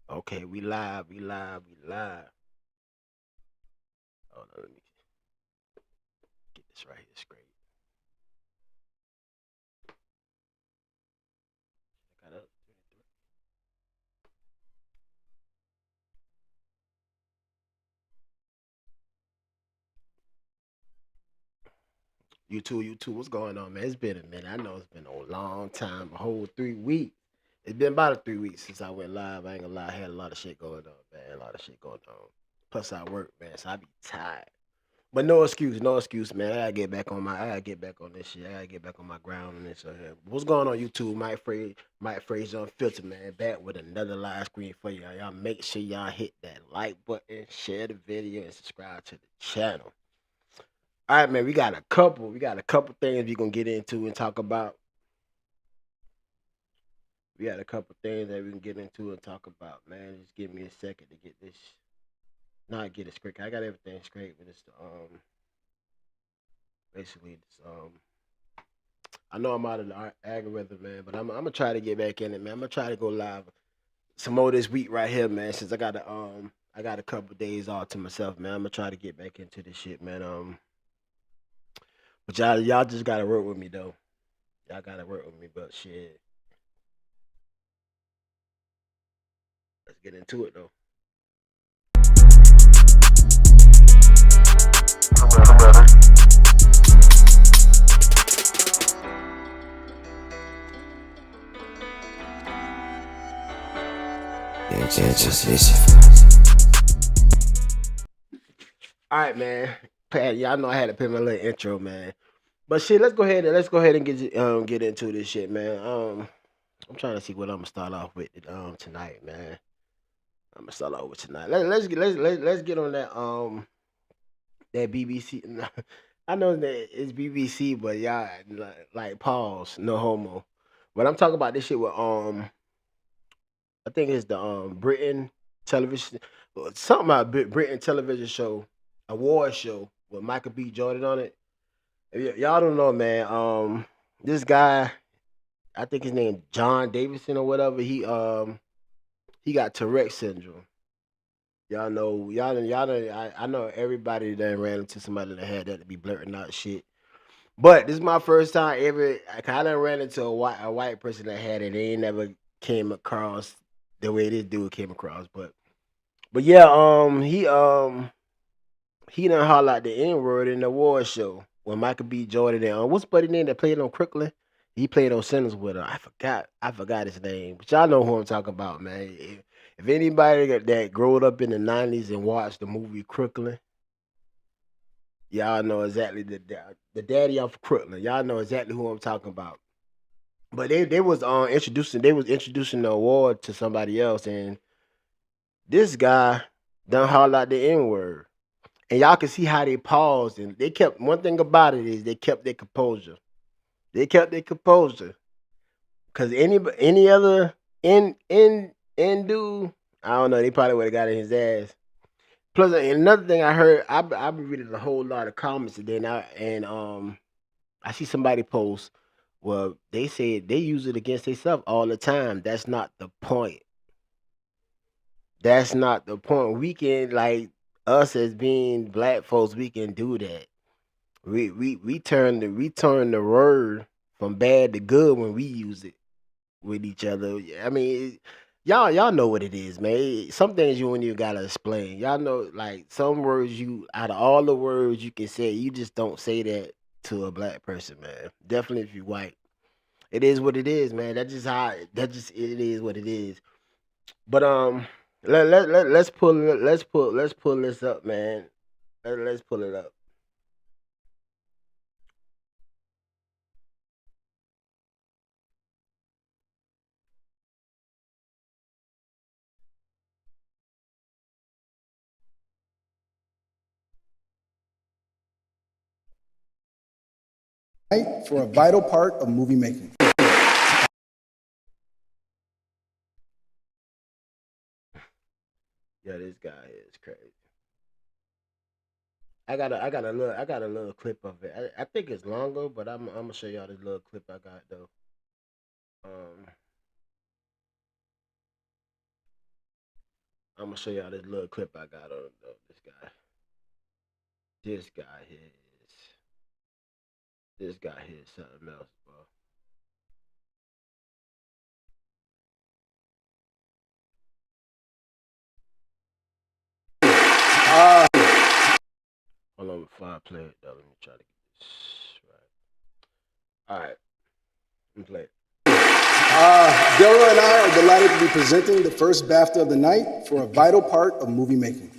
Okay, we live, we live, we live. Hold on, let me get this right here straight. Got up. You too. What's going on, man? It's been a minute. I know it's been a long time, a whole 3 weeks. It's been about 3 weeks since I went live. I ain't gonna lie, I had a lot of shit going on, man. A lot of shit going on. Plus I work, man, so I be tired. But no excuse, no excuse, man. I gotta get back on this shit. I gotta get back on my ground and this. What's going on, YouTube? Mike Fraser Unfiltered, man. Back with another live screen for y'all. Y'all make sure y'all hit that like button, share the video, and subscribe to the channel. All right, man. We got a couple things we gonna get into and talk about. We got a couple things that we can get into and talk about, man. Just give me a second to get this. Not get it straight. I got everything straight, but it's basically I know I'm out of the algorithm, man, but I'm gonna try to get back in it, man. I'm gonna try to go live some more this week right here, man. Since I got a couple days off to myself, man. I'm gonna try to get back into this shit, man. But y'all just gotta work with me though. Y'all gotta work with me, but shit, let's get into it though. All right, man. Pat, y'all know I had to put my little intro, man. But shit, let's go ahead and get into this shit, man. I'm trying to see what I'm gonna start off with tonight, man. I'm gonna start off with tonight. Let's get on that BBC. I know that it's BBC, but y'all like pause, no homo. But I'm talking about this shit with I think it's the Britain television, something about Britain television show, award show with Michael B. Jordan on it. If y'all don't know, man. This guy, I think his name John Davidson or whatever. He got Tourette syndrome. I know everybody that ran into somebody that had that to be blurting out shit. But this is my first time ever. I kind of ran into a white person that had it. They ain't never came across the way this dude came across. But yeah, he done holler out the N word in the award show when Michael B. Jordan and what's buddy name that played on Crooklyn? He played on Sinners with her. I forgot his name. But y'all know who I'm talking about, man. If anybody that growed up in the '90s and watched the movie Crooklyn, y'all know exactly the daddy off of Crooklyn. Y'all know exactly who I'm talking about. But they was introducing the award to somebody else, and this guy done holler out the N word. And y'all can see how they paused and they kept one thing about it is they kept their composure. They kept their composure. Cause any other in dude, I don't know, they probably would have got in his ass. Plus another thing I heard, I've been reading a whole lot of comments today and I see somebody post, well, they said they use it against themselves all the time. That's not the point. That's not the point. We can like us as being black folks, we can do that. We turn the word from bad to good when we use it with each other. I mean, y'all know what it is, man. Some things you ain't even gotta explain. Y'all know, like some words you out of all the words you can say, you just don't say that to a black person, man. Definitely if you white, it is what it is, man. That just how that just it is what it is. But let's pull this up, man. Let's pull it up. For a vital part of movie making. Yeah, this guy is crazy. I got a little clip of it. I think it's longer, but I'm gonna show y'all this little clip I got though. Um, I'm gonna show y'all this little clip I got of this guy. This guy here is something else, bro. Hold on before I play it though. Let me try to get this right. All right, let me play it. Delroy and I are delighted to be presenting the first BAFTA of the night for a vital part of movie making.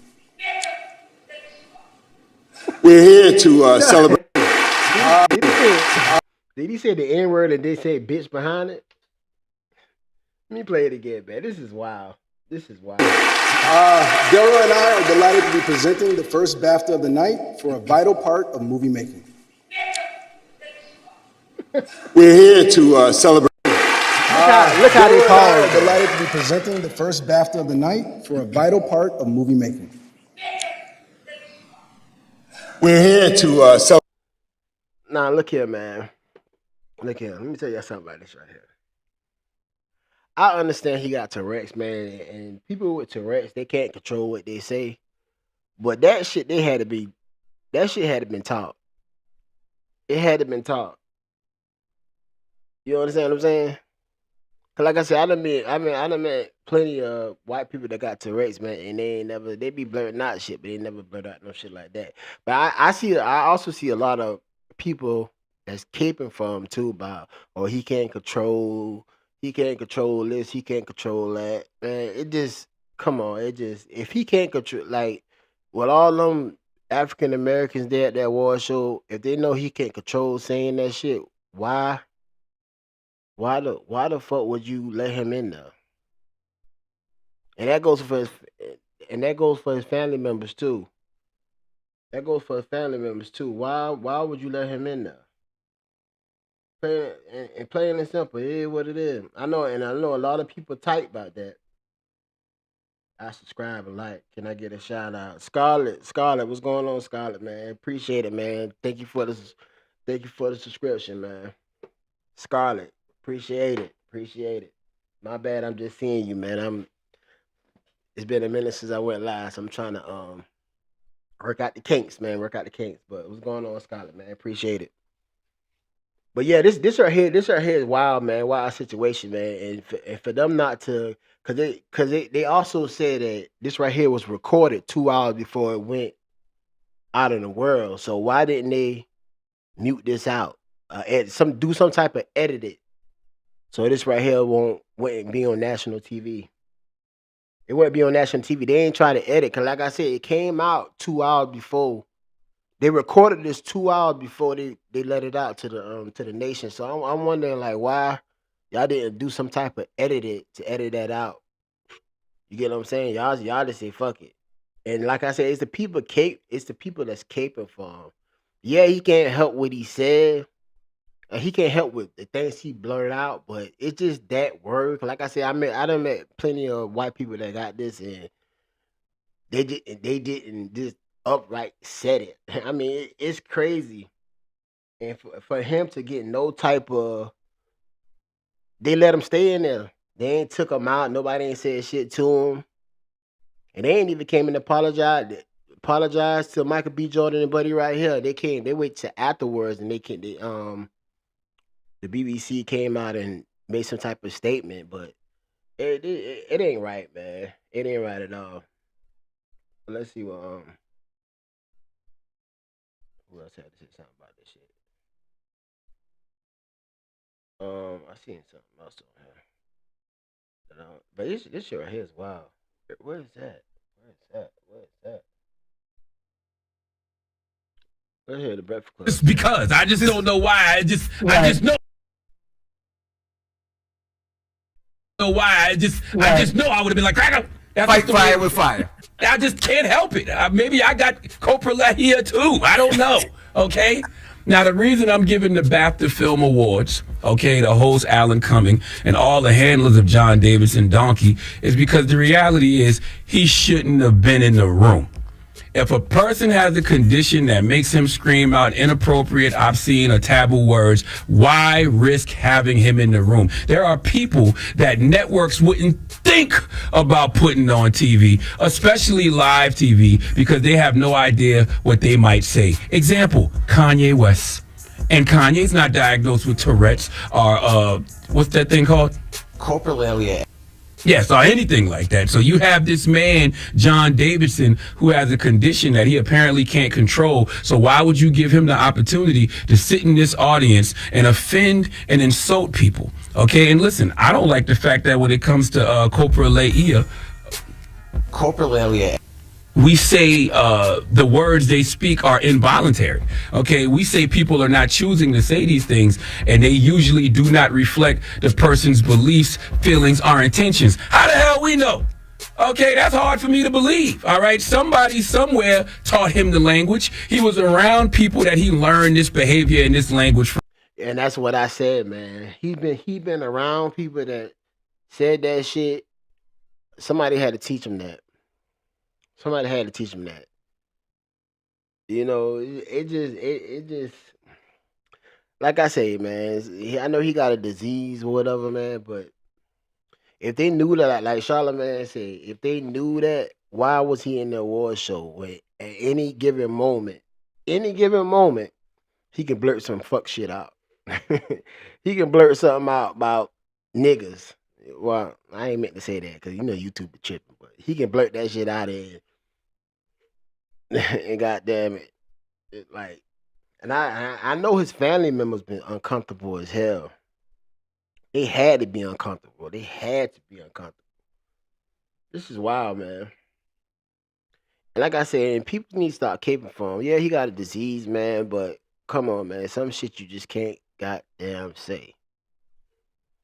We're here to celebrate. Did he say the N word and they say bitch behind it? Let me play it again, man. This is wild. This is wild. Delroy and I are delighted to be presenting the first BAFTA of the night for a vital part of movie making. We're here to celebrate. Look how they call it. We're delighted to be presenting the first BAFTA of the night for a vital part of movie making. We're here to celebrate. Nah, look here, man. Look here. Let me tell you something about this right here. I understand he got Tourette's, man, and people with Tourette's, they can't control what they say. But that shit, that shit had to been taught. It had to been taught. You understand what I'm saying? Cause like I said, I done met plenty of white people that got Tourette's, man, and they be blurting out shit, but they never blurt out no shit like that. But I also see a lot of people that's caping for him too about, oh, he can't control this, he can't control that. Man, it just, come on, if he can't control, like, with all them African Americans there at that award show, if they know he can't control saying that shit, why the fuck would you let him in there? And that goes for his family members too. That goes for his family members too. Why would you let him in there? Plain and simple, it is what it is. I know a lot of people type about that. I subscribe and like. Can I get a shout out? Scarlett, what's going on, Scarlett, man? Appreciate it, man. Thank you for the subscription, man. Scarlett, appreciate it. My bad, I'm just seeing you, man. It's been a minute since I went live, so I'm trying to work out the kinks, man. But what's going on, Scarlett, man? Appreciate it. But yeah, this right here is wild, man. Wild situation, man. And for them not to, cause they also said that this right here was recorded 2 hours before it went out in the world. So why didn't they mute this out? Do some type of edit it, so this right here wouldn't be on national TV. It wouldn't be on national TV. They ain't try to edit, cause like I said, it came out 2 hours before. They recorded this 2 hours before they let it out to the nation. So I'm wondering, like, why y'all didn't do some type of edit that out. You get what I'm saying? Y'all just say fuck it. And like I said, it's the people that's caping for him. Yeah, he can't help what he said. He can't help with the things he blurted out, but it's just that word. Like I said, I done met plenty of white people that got this, and they didn't just upright said it. I mean, it's crazy. And for him to get no type of, they let him stay in there. They ain't took him out. Nobody ain't said shit to him, and they ain't even came and apologize to Michael B. Jordan and Buddy right here. They wait till afterwards, and the BBC came out and made some type of statement, but it ain't right, man. It ain't right at all. Let's see what who else had to say something about this shit. I seen something else on here. But this shit right here is wild. Where is that? Let's hear the Breakfast Club. Just because I just don't know why. I just know why. I just know I would have been like, cracker. Fight fire with fire. I just can't help it. Maybe I got Coppola here too. I don't know. Okay. Now the reason I'm giving the BAFTA Film Awards, okay, to host Alan Cumming and all the handlers of John Davidson Donkey, is because the reality is he shouldn't have been in the room. if a person has a condition that makes him scream out inappropriate, obscene, or taboo words, why risk having him in the room? There are people that networks wouldn't think about putting on TV, especially live TV, because they have no idea what they might say. Example, Kanye West. And Kanye's not diagnosed with Tourette's or what's that thing called? Coi Leray. Yes, or anything like that. So you have this man, John Davidson, who has a condition that he apparently can't control. So why would you give him the opportunity to sit in this audience and offend and insult people? Okay, and listen, I don't like the fact that when it comes to Coi Leray, we say the words they speak are involuntary. Okay, we say people are not choosing to say these things, and they usually do not reflect the person's beliefs, feelings, or intentions. How the hell we know? Okay, that's hard for me to believe. All right, somebody somewhere taught him the language. He was around people that he learned this behavior and this language from. And that's what I said, man. He been around people that said that shit. Somebody had to teach him that. Somebody had to teach him that. You know, it just like I say, man. I know he got a disease or whatever, man. But if they knew that, like Charlamagne said, if they knew that, why was he in the award show? Where at any given moment, he can blurt some fuck shit out. He can blurt something out about niggas. Well, I ain't meant to say that because you know YouTube be tripping, but he can blurt that shit out and and goddamn it, like, and I know his family members been uncomfortable as hell. They had to be uncomfortable. They had to be uncomfortable. This is wild, man. And like I said, and people need to start caping for him. Yeah, he got a disease, man, but come on, man. Some shit you just can't goddamn say.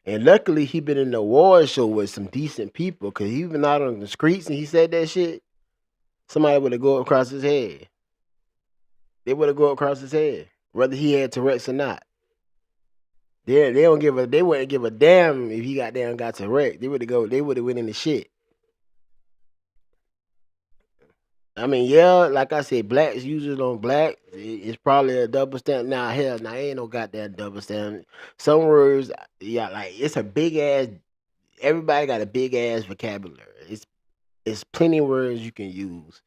And luckily, he been in the award show with some decent people, because he been out on the streets and he said that shit, somebody would have go across his head. They would have go across his head, whether he had Tourette's or not. They wouldn't give a damn if he got Tourette's. They would have went in the shit. I mean, yeah, like I said, blacks users on black, it's probably a double standard. Now, hell, ain't no goddamn double standard. Some words, yeah, like, it's a big ass, everybody got a big ass vocabulary. It's plenty of words you can use.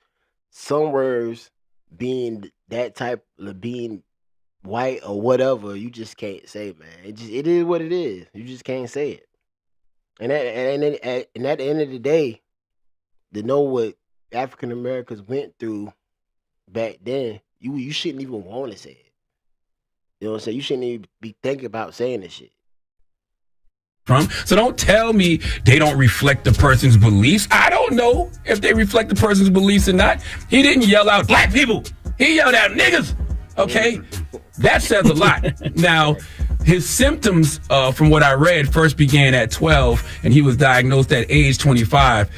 Some words being that type of being white or whatever, you just can't say, man. It is what it is. You just can't say it. And at the end of the day, to know what African Americans went through back then, you shouldn't even want to say it. You know what I'm saying? You shouldn't even be thinking about saying this shit. So don't tell me they don't reflect the person's beliefs. I don't know if they reflect the person's beliefs or not. He didn't yell out black people. He yelled out niggas. Okay? That says a lot. Now, his symptoms, from what I read, first began at 12, and he was diagnosed at age 25.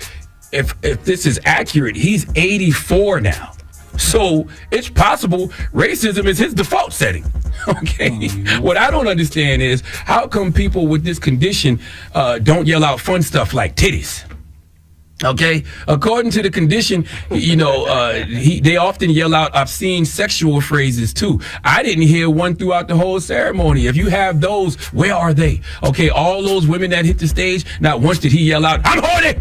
If this is accurate, he's 84 now. So it's possible racism is his default setting. Okay. What I don't understand is how come people with this condition don't yell out fun stuff like titties. Okay. According to the condition, you know, they often yell out obscene sexual phrases too. I didn't hear one throughout the whole ceremony. If you have those, where are they? Okay. All those women that hit the stage, not once did he yell out, I'm horny.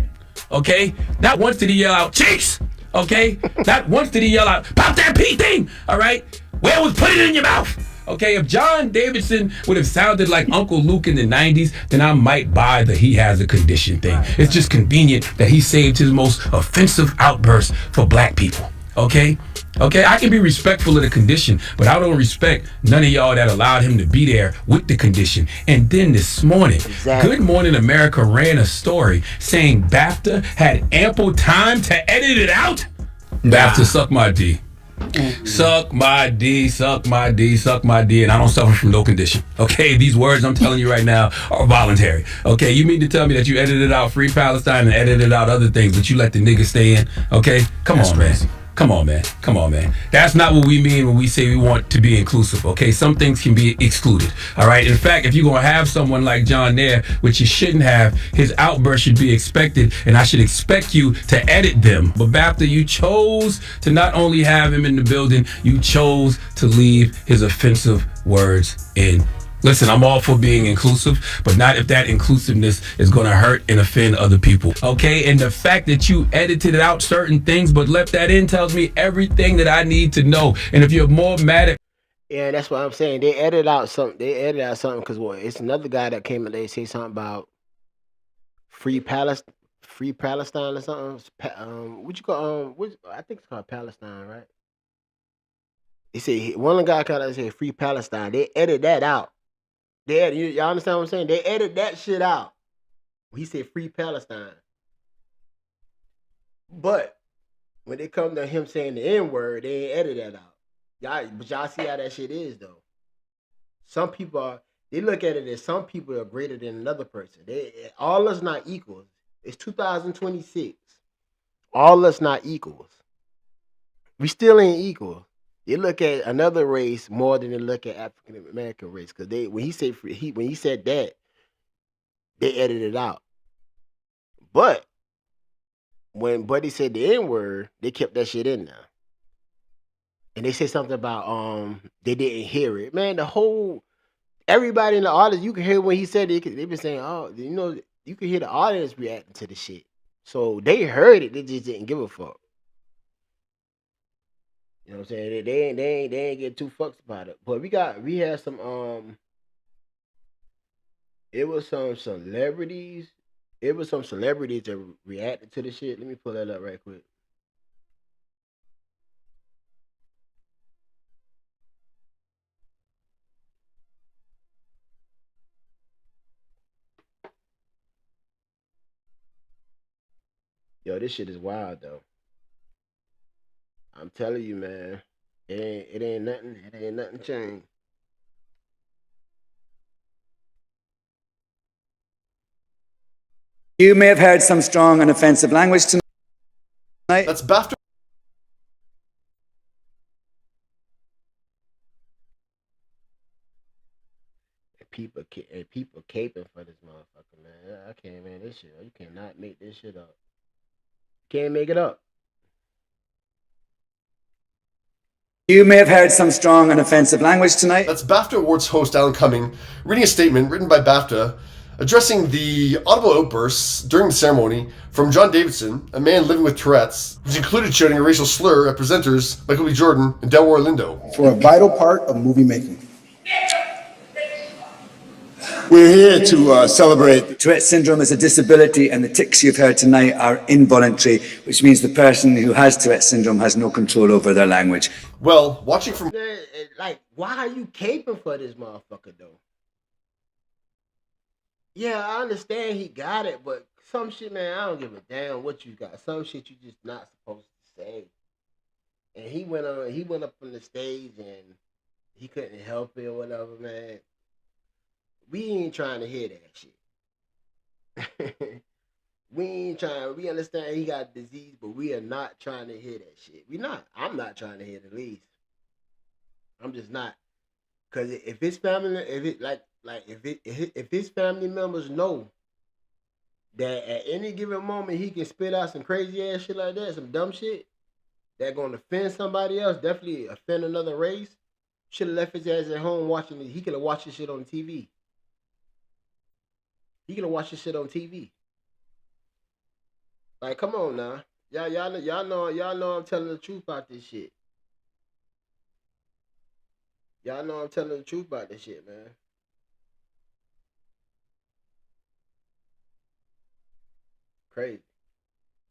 Okay. Not once did he yell out, cheeks. Okay. Not once did he yell out, pop that pee thing. All right. Where was put it in your mouth? Okay, if John Davidson would have sounded like Uncle Luke in the 90s, then I might buy the he has a condition thing. It's just convenient that he saved his most offensive outburst for black people. Okay? Okay, I can be respectful of the condition, but I don't respect none of y'all that allowed him to be there with the condition. And then this morning, Good Morning America ran a story saying BAFTA had ample time to edit it out. BAFTA, suck my D. Suck my D, suck my D, suck my D, and I don't suffer from no condition. Okay, these words I'm telling you right now are voluntary. Okay, you mean to tell me that you edited out Free Palestine and edited out other things, but you let the niggas stay in? Okay, come on, man. Come on, man. Come on, man. That's not what we mean when we say we want to be inclusive, okay? Some things can be excluded, all right? In fact, if you're going to have someone like John there, which you shouldn't have, his outburst should be expected, and I should expect you to edit them. But BAFTA, you chose to not only have him in the building, you chose to leave his offensive words in. Listen, I'm all for being inclusive, but not if that inclusiveness is going to hurt and offend other people. Okay? And the fact that you edited out certain things but left that in tells me everything that I need to know. And if you're more mad at... Yeah, that's what I'm saying. They edited out something. Because it's another guy that came and they say something about free Palestine or something. What you call I think it's called Palestine, right? He said one of the guys kind of said free Palestine. They edited that out. Y'all understand what I'm saying? They edit that shit out. He said free Palestine. But when they come to him saying the N-word, they ain't edit that out. Y'all see how that shit is though. Some people they look at it as some people are greater than another person. All us not equals. It's 2026. All us not equals. We still ain't equal. They look at another race more than they look at African American race because when he said that, they edited it out. But when Buddy said the N-word, they kept that shit in there. And they said something about they didn't hear it. Man, everybody in the audience, you can hear when he said it. They've been saying, oh, you can hear the audience reacting to the shit. So they heard it, they just didn't give a fuck. You know what I'm saying? They ain't get too fucked about it. But we had some it was some celebrities. It was some celebrities that reacted to the shit. Let me pull that up right quick. Yo, this shit is wild though. I'm telling you, man. It ain't nothing changed. You may have heard some strong and offensive language tonight. That's BAFTA. People caping for this motherfucker, man. I can't, man. This shit, you cannot make this shit up. Can't make it up. You may have heard some strong and offensive language tonight. That's BAFTA Awards host Alan Cumming reading a statement written by BAFTA addressing the audible outbursts during the ceremony from John Davidson, a man living with Tourette's, which included shouting a racial slur at presenters Michael B. Jordan and Delroy Lindo. For a vital part of movie making. We're here to celebrate. Tourette's syndrome is a disability, and the tics you've heard tonight are involuntary, which means the person who has Tourette's syndrome has no control over their language. Well, watching from... Like, why are you caping for this motherfucker, though? Yeah, I understand he got it, but some shit, man, I don't give a damn what you got. Some shit you just not supposed to say. And he went up on the stage and he couldn't help it or whatever, man. We ain't trying to hear that shit. We understand he got disease, but we are not trying to hear that shit. I'm not trying to hear it at least. I'm just not. Cause if his family, if his family members know that at any given moment he can spit out some crazy ass shit like that, some dumb shit that gonna offend somebody else, definitely offend another race, should have left his ass at home watching it. He could have watched this shit on TV. He could have watched this shit on TV. Like, come on now. Y'all know I'm telling the truth about this shit. Y'all know I'm telling the truth about this shit, man. Crazy.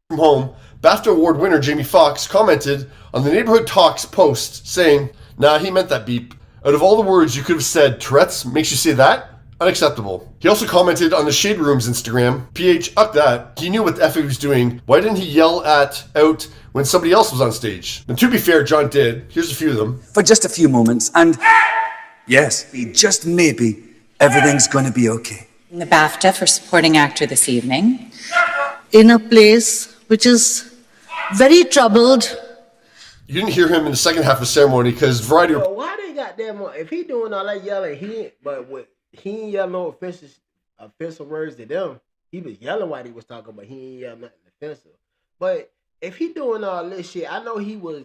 From home, BAFTA Award winner Jamie Foxx commented on the Neighborhood Talks post saying, "Nah, he meant that beep. Out of all the words you could have said, Tourette's makes you say that? Unacceptable." He also commented on the Shade Room's Instagram, "PH, up that. He knew what the F he was doing. Why didn't he yell out when somebody else was on stage?" And to be fair, John did. Here's a few of them. For just a few moments, and yes, just maybe, everything's going to be okay. The BAFTA for supporting actor this evening. In a place which is very troubled You didn't hear him in the second half of the ceremony because Variety. Yo, why they got that more? If he doing all that yelling, he ain't yelling no offensive words to them. He was yelling while he was talking, but he ain't yelling nothing offensive. But if he doing all this shit, I know he was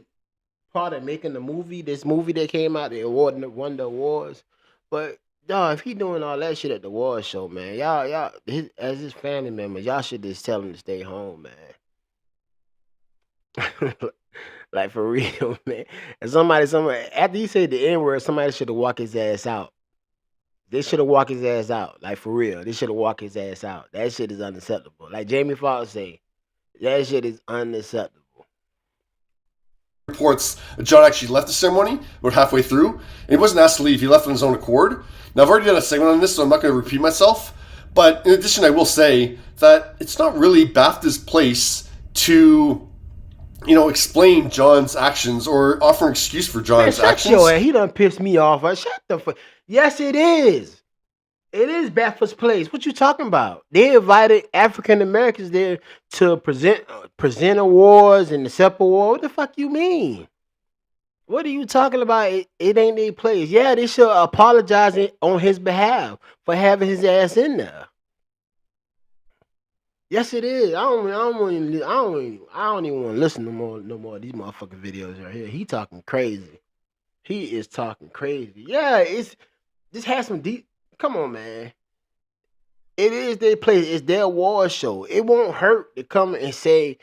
part of making this movie that came out, the award won the awards. But y'all, if he doing all that shit at the award show, man, y'all, as his family members, y'all should just tell him to stay home, man. Like for real, man. And somebody after he said the N-word, somebody should have walked his ass out. They should have walked his ass out. Like for real. They should have walked his ass out. That shit is unacceptable. Like Jamie Foxx say, that shit is unacceptable. Reports that John actually left the ceremony about halfway through, and he wasn't asked to leave. He left on his own accord. Now, I've already done a segment on this, so I'm not going to repeat myself. But in addition, I will say that it's not really BAFTA's place to, explain John's actions or offer an excuse for John's actions. Yo, he done pissed me off. Shut the fuck. Yes, it is. It is BAFTA's place. What you talking about? They invited African Americans there to present awards and accept awards. What the fuck you mean? What are you talking about? It ain't their place. Yeah, they should apologize on his behalf for having his ass in there. Yes, it is. I don't even want to listen no more of these motherfucking videos right here. He talking crazy. He is talking crazy. Yeah, this has some deep. Come on, man. It is their place. It's their award show. It won't hurt to come and say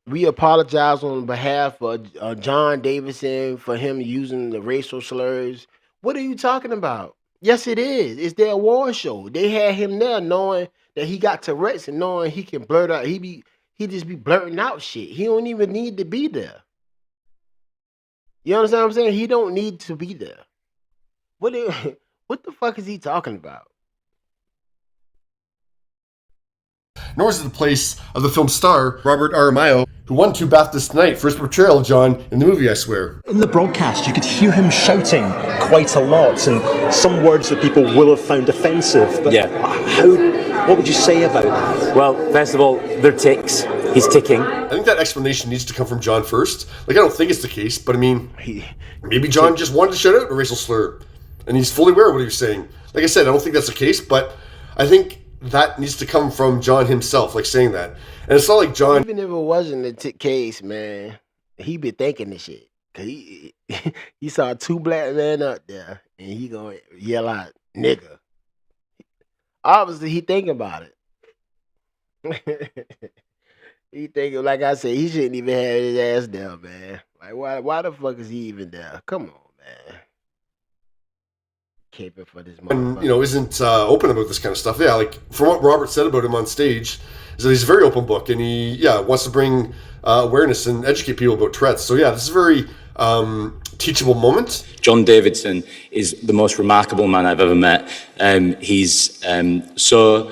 we apologize on behalf of John Davidson for him using the racial slurs. What are you talking about? Yes, it is. It's their award show. They had him there knowing that he got Tourette's and knowing he can blurt out. He just be blurting out shit. He don't even need to be there. You understand what I'm saying? He don't need to be there. What the fuck is he talking about? Nor is it the place of the film's star, Robert Aramayo, who won 2 BAFTAs tonight for his portrayal of John in the movie, I swear. In the broadcast, you could hear him shouting quite a lot, and some words that people will have found offensive. But what would you say about that? Well, first of all, they're ticks. He's ticking. I think that explanation needs to come from John first. I don't think it's the case, but maybe John just wanted to shout out a racial slur, and he's fully aware of what he was saying. Like I said, I don't think that's the case, but I think that needs to come from John himself, saying that. And it's not like John... Even if it wasn't the case, man, he be thinking this shit. Because he saw 2 black men up there, and he gonna yell out, nigga. Obviously, he thinking about it. He thinking, like I said, he shouldn't even have his ass there, man. Like, why the fuck is he even there? Come on, man. Caping for this motherfucker. And, isn't open about this kind of stuff. Yeah, from what Robert said about him on stage, is that he's a very open book, and he, wants to bring awareness and educate people about Tourette's. So, this is a very teachable moment. John Davidson is the most remarkable man I've ever met. He's so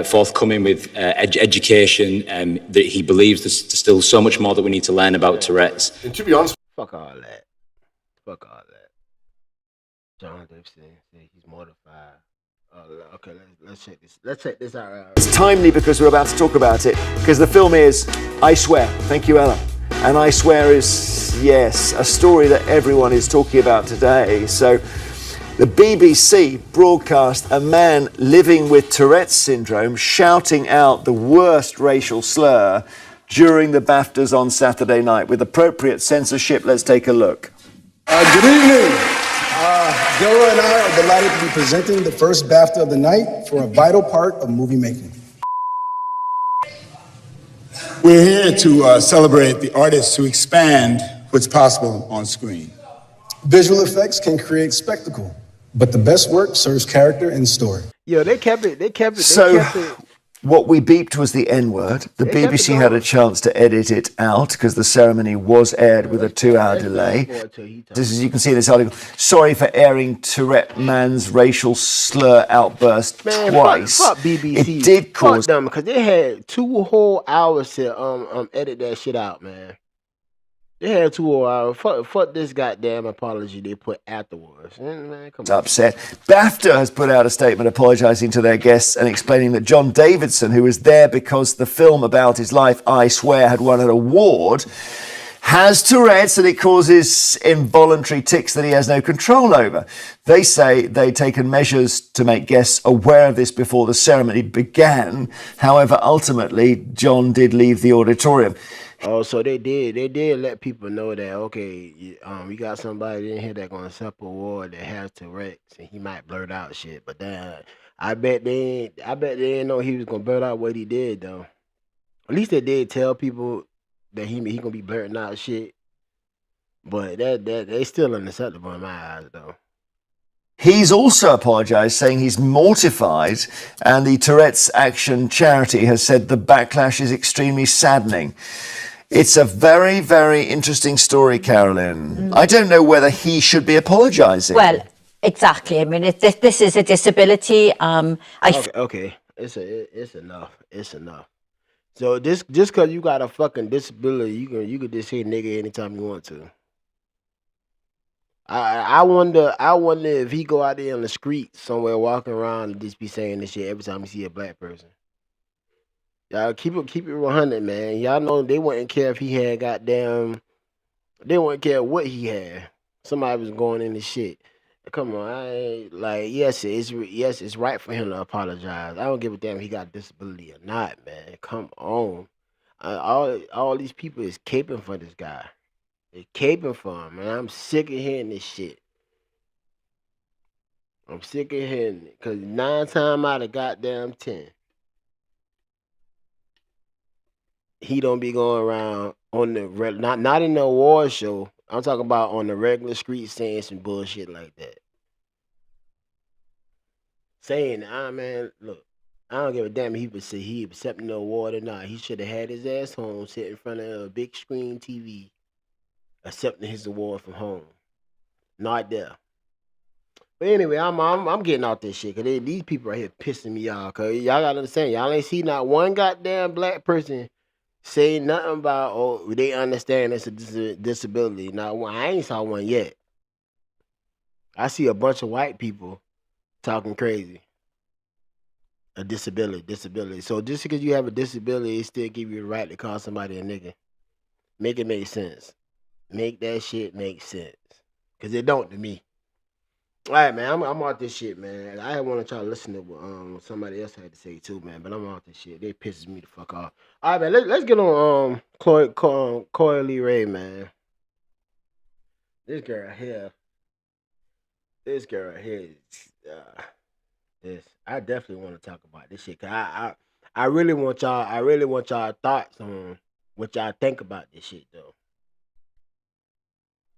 forthcoming with education, that he believes there's still so much more that we need to learn about Tourette's. And to be honest... Fuck all that. John Davidson said he's mortified. Okay, let's check this. Let's check this out. It's timely because we're about to talk about it, because the film is I Swear. Thank you, Ella. And I Swear is, yes, a story that everyone is talking about today. So the BBC broadcast a man living with Tourette's syndrome shouting out the worst racial slur during the BAFTAs on Saturday night. With appropriate censorship, let's take a look. Good evening. Delroy and I are delighted to be presenting the first BAFTA of the night for a vital part of movie making. We're here to celebrate the artists who expand what's possible on screen. Visual effects can create spectacle, but the best work serves character and story. Yo, they kept it. What we beeped was the N-word. The BBC had a chance to edit it out because the ceremony was aired with a 2-hour delay. This is, you can see in this article, sorry for airing Tourette man's racial slur outburst twice. Fuck BBC. It did cause them because they had 2 whole hours to edit that shit out, man. They had 2 whole hours. Fuck this goddamn apology they put afterwards. Man, come on. Upset. BAFTA has put out a statement apologising to their guests and explaining that John Davidson, who was there because the film about his life, I Swear, had won an award, has Tourette's and it causes involuntary tics that he has no control over. They say they'd taken measures to make guests aware of this before the ceremony began. However, ultimately, John did leave the auditorium. Oh, so they did let people know that, okay, we got somebody in here that gonna accept a award that has Tourette's, and he might blurt out shit. But then I bet they didn't know he was gonna blurt out what he did though. At least they did tell people that he gonna be blurting out shit. But that they still unacceptable in my eyes though. He's also apologised, saying he's mortified, and the Tourette's Action charity has said the backlash is extremely saddening. It's a very, very interesting story, Carolyn. I don't know whether he should be apologising. Well, exactly. I mean, this is a disability. Okay. It's enough. It's enough. So just because you got a fucking disability, you can just say nigga anytime you want to. I wonder if he go out there on the street somewhere walking around and just be saying this shit every time you see a black person. Y'all keep it 100, man. Y'all know they wouldn't care if he had goddamn. They wouldn't care what he had. Somebody was going in the shit. Come on, I ain't like yes, it's right for him to apologize. I don't give a damn if he got a disability or not, man. Come on, all these people is caping for this guy. They caping for him, man. I'm sick of hearing this shit. I'm sick of hearing it because 9 times out of goddamn 10. He don't be going around on the not in the award show. I'm talking about on the regular street saying some bullshit like that. Saying, man, look, I don't give a damn if he would say he accepting the award or not. He should have had his ass home, sit in front of a big screen TV, accepting his award from home. Not there. But anyway, I'm getting out this shit because these people right here pissing me off. Cause y'all gotta understand, y'all ain't see not one goddamn black person say nothing about they understand it's a disability. Not one. I ain't saw one yet. I see a bunch of white people talking crazy. A disability. So just because you have a disability, it still give you the right to call somebody a nigga. Make it make sense. Make that shit make sense. Cause it don't to me. All right, man. I'm out this shit, man. I want to try to listen to what somebody else had to say too, man. But I'm out this shit. They pisses me the fuck off. All right, man. Let's get on Coi Leray, man. This girl right here. This I definitely want to talk about this shit. Cause I really want y'all thoughts on what y'all think about this shit though.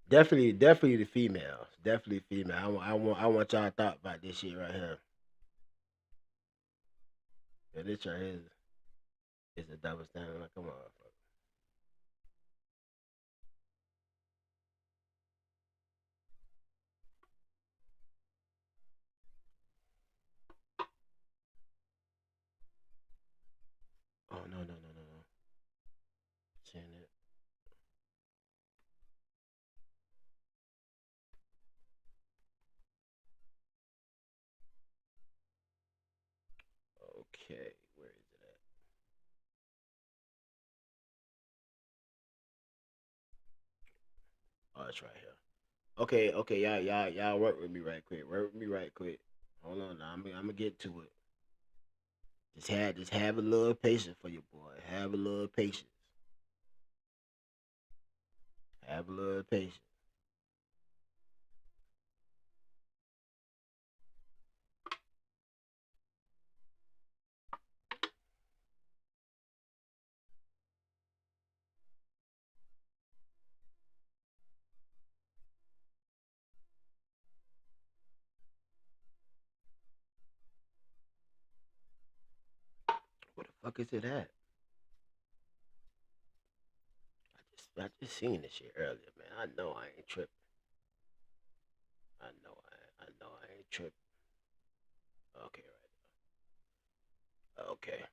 Definitely the females. Definitely female. I want y'all thought about this shit right here. Yeah, this right here is a double standard. Like, come on. Oh no. Seeing it. Okay, where is it at? Oh, it's right here. Okay, y'all work with me right quick. Hold on now, I'm gonna get to it. Just have a little patience for your boy. Have a little patience. Have a little patience. Where the fuck is it at? I just seen this shit earlier, man. I know I ain't tripping. I know I ain't tripping. Okay, right. Okay.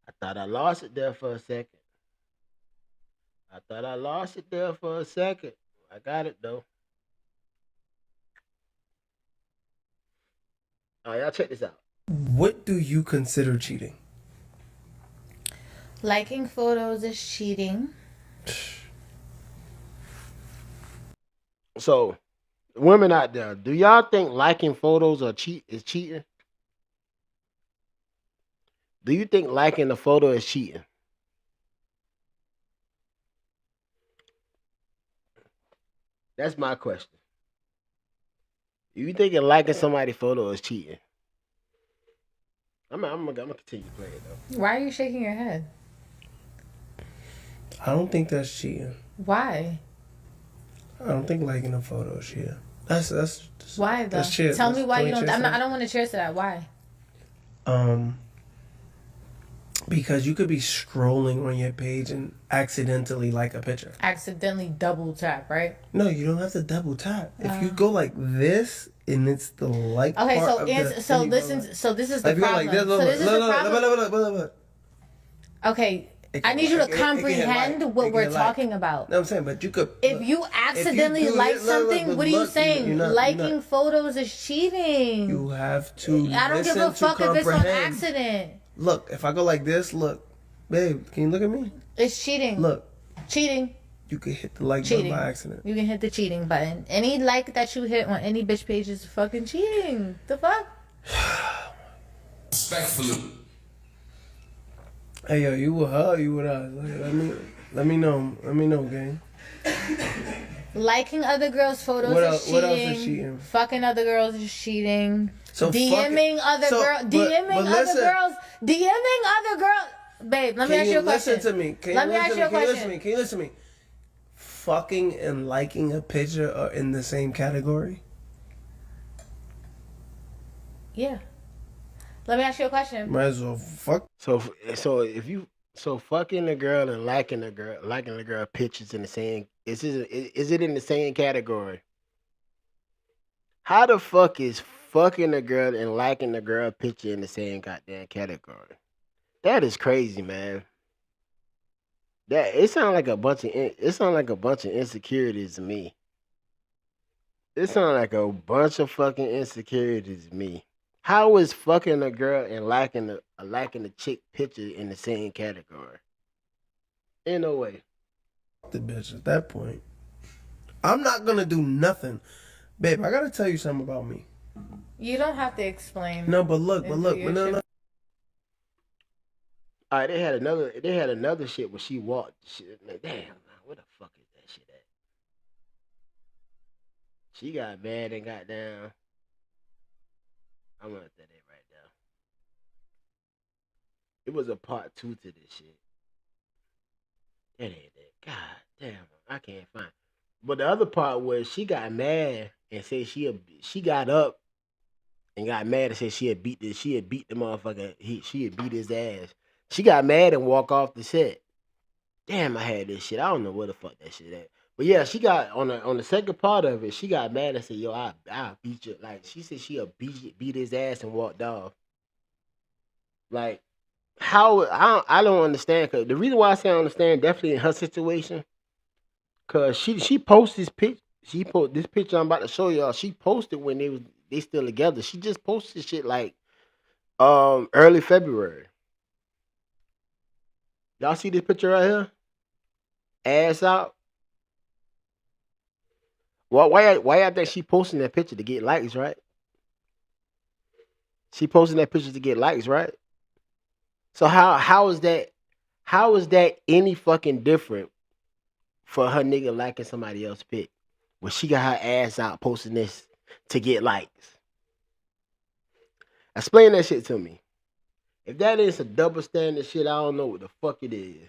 I thought I lost it there for a second. I got it though. All right, y'all check this out. What do you consider cheating? Liking photos is cheating. So, women out there, do y'all think liking photos is cheating? Do you think liking the photo is cheating? That's my question. Do you think liking somebody's photo is cheating? I'm gonna continue playing though. Why are you shaking your head? I don't think that's cheating. Why? I don't think liking a photo is cheating. That's why though? That's cheating. Tell me why you don't. I I don't want to cheers to that. Why? Because you could be scrolling on your page and accidentally like a picture. Accidentally double tap, right? No, you don't have to double tap. If you go like this and it's the like Okay, part so of so this is the if you go problem. like this, So this is the problem. look. Okay, I need you to comprehend what we're talking about. No, I'm saying, but you could. If you accidentally like something, what are you saying? Liking photos is cheating. You have to. I don't give a fuck if it's on accident. Look, if I go like this, look, babe, can you look at me? It's cheating. Look, cheating. You can hit the like button by accident. You can hit the cheating button. Any like that you hit on any bitch page is fucking cheating. The fuck? Respectfully. Hey yo, you with her? Or you with us? Let me know, gang. Liking other girls' photos is cheating. What else is cheating? Fucking other girls is cheating. So DMing other girls. DMing other girls. Babe, let me ask you a question. Listen to me. Let me ask you a question. Can you listen to me? Fucking and liking a picture are in the same category? Yeah. Let me ask you a question. Might as well fuck. So fucking the girl and liking the girl pictures in the same is it in the same category? How the fuck is fucking the girl and liking the girl picture in the same goddamn category? That is crazy, man. It sounds like a bunch of insecurities to me. It sounds like a bunch of fucking insecurities to me. How is fucking a girl and liking the chick picture in the same category? In no way. The bitch at that point. I'm not gonna do nothing. Babe, I gotta tell you something about me. You don't have to explain. No, but look. No. All right, they had another shit where she walked. Like, damn, man, where the fuck is that shit at? She got mad and got down. I'm gonna tell that right now. It was a part 2 to this shit. That ain't that. God damn, I can't find. But the other part was she got mad and said she got up and got mad and said she had beat the motherfucker. She had beat his ass. She got mad and walked off the set. Damn, I had this shit. I don't know where the fuck that shit at. But yeah, she got on the second part of it. She got mad and said, "Yo, I beat you." Like she said, she'll beat his ass and walked off. Like how I don't understand. Cause the reason why I say I don't understand, definitely in her situation, cause she posted this pic. She posted this picture I'm about to show y'all. She posted when they still together. She just posted shit like early February. Y'all see this picture right here? Ass out. Why I think she posting that picture to get likes, right? She posting that picture to get likes, right? So how is that any fucking different for her nigga liking somebody else's pic when she got her ass out posting this to get likes? Explain that shit to me. If that is a double standard shit, I don't know what the fuck it is.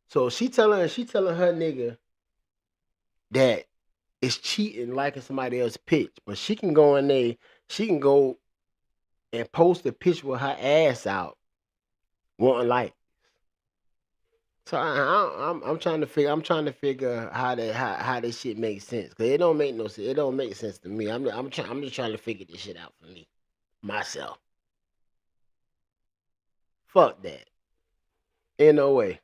So she telling her nigga that it's cheating liking somebody else's pitch, but she can go in there, she can go and post a picture with her ass out, wanting likes. So I'm trying to figure how this shit makes sense, cause it don't make no sense. It don't make sense to me. I'm just trying to figure this shit out for me, myself. Fuck that. In no way.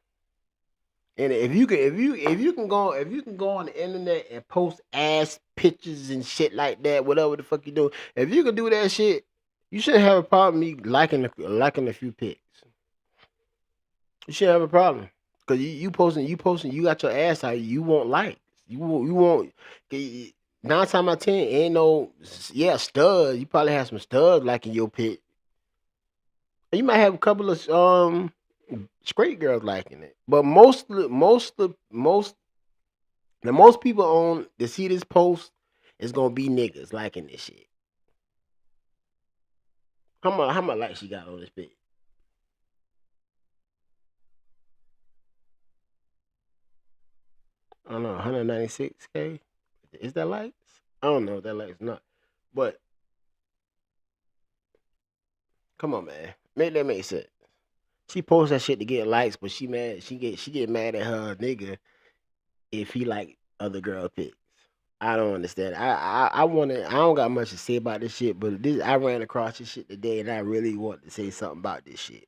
And if you can go on the internet and post ass pictures and shit like that, whatever the fuck you do, if you can do that shit, you shouldn't have a problem me liking a few pics. You shouldn't have a problem. Cause you posting, you got your ass out, you want likes. You want 9 times out of 10 ain't no stud. You probably have some studs liking your pic. You might have a couple of straight girls liking it, but most people on to see this post is gonna be niggas liking this shit. How much likes she got on this pic? I don't know, 196K. Is that likes? I don't know if that likes not, but come on, man, make that make sense. She posts that shit to get likes, but she mad. She get mad at her nigga if he like other girl pics. I don't understand. I don't got much to say about this shit, but I ran across this shit today, and I really want to say something about this shit.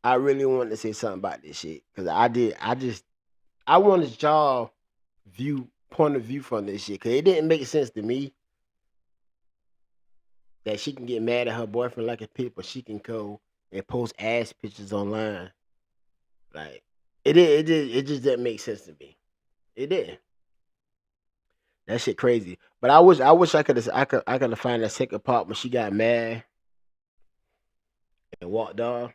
I really wanted to say something about this shit because I wanted y'all point of view from this shit because it didn't make sense to me that she can get mad at her boyfriend like a pic, but she can go and post ass pictures online. Like it just didn't make sense to me. It didn't. That shit crazy. But I wish I could have find that second part when she got mad and walked off.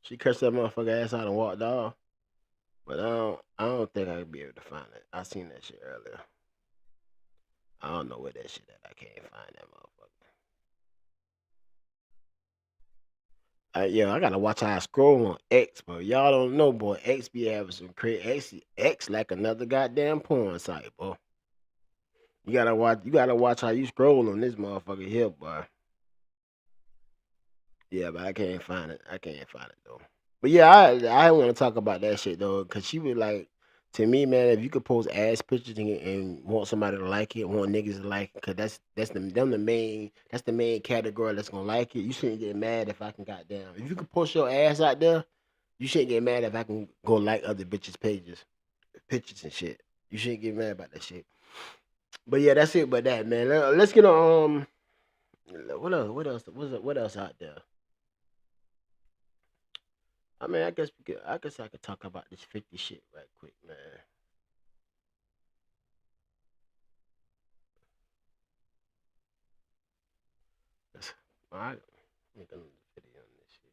She cursed that motherfucker ass out and walked off. But I don't think I could be able to find it. I seen that shit earlier. I don't know where that shit at. I can't find that motherfucker. I gotta watch how I scroll on X, bro. Y'all don't know, boy. X be having some crazy. X like another goddamn porn site, bro. You gotta watch how you scroll on this motherfucker here, boy. Yeah, but I can't find it. Though. But yeah, I want to talk about that shit though, cause she was like, to me, man, if you could post ass pictures and want somebody to like it, want niggas to like it, cause that's the main category that's gonna like it. You shouldn't get mad if I can goddamn. If you can post your ass out there, you shouldn't get mad if I can go like other bitches' pictures and shit. You shouldn't get mad about that shit. But yeah, that's it. But that, man, let's get on. What else out there? I mean, I guess I could talk about this 50 shit right quick, man. All right, make another video on this shit.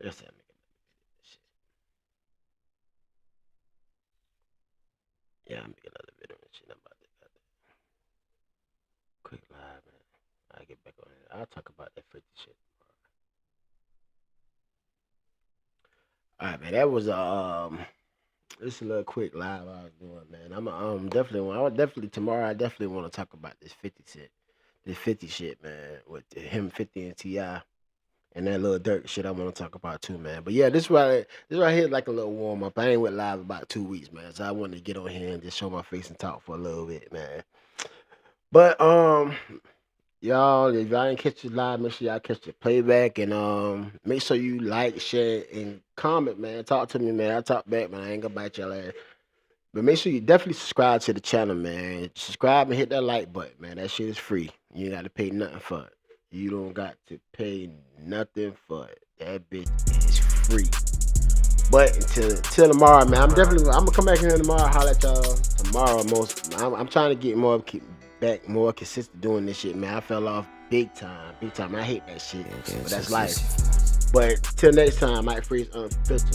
Let's make another video on this shit. Yeah, I'm making another video on this shit. I'm about to got that. Quick live, man. I'll get back on it. I'll talk about that 50 shit. All right, man. That was this a little quick live I was doing, man. I'm definitely tomorrow. I definitely want to talk about this 50 shit, man, with him 50 and T.I. and that little Dirk shit. I want to talk about too, man. But yeah, this right here like a little warm up. I ain't went live about 2 weeks, man. So I wanted to get on here and just show my face and talk for a little bit, man. But y'all, if y'all didn't catch the live, make sure y'all catch the playback and make sure you like, share, and comment, man. Talk to me, man. I talk back, man. I ain't gonna bite y'all ass. But make sure you definitely subscribe to the channel, man. Subscribe and hit that like button, man. That shit is free. You ain't got to pay nothing for it. You don't got to pay nothing for it. That bitch is free. But until tomorrow, man, I'm gonna come back here tomorrow. Holler at y'all tomorrow. I'm trying to get more consistent doing this shit, man. I fell off big time. I hate that shit, but that's life. But till next time, Mike Freeze unfiltered.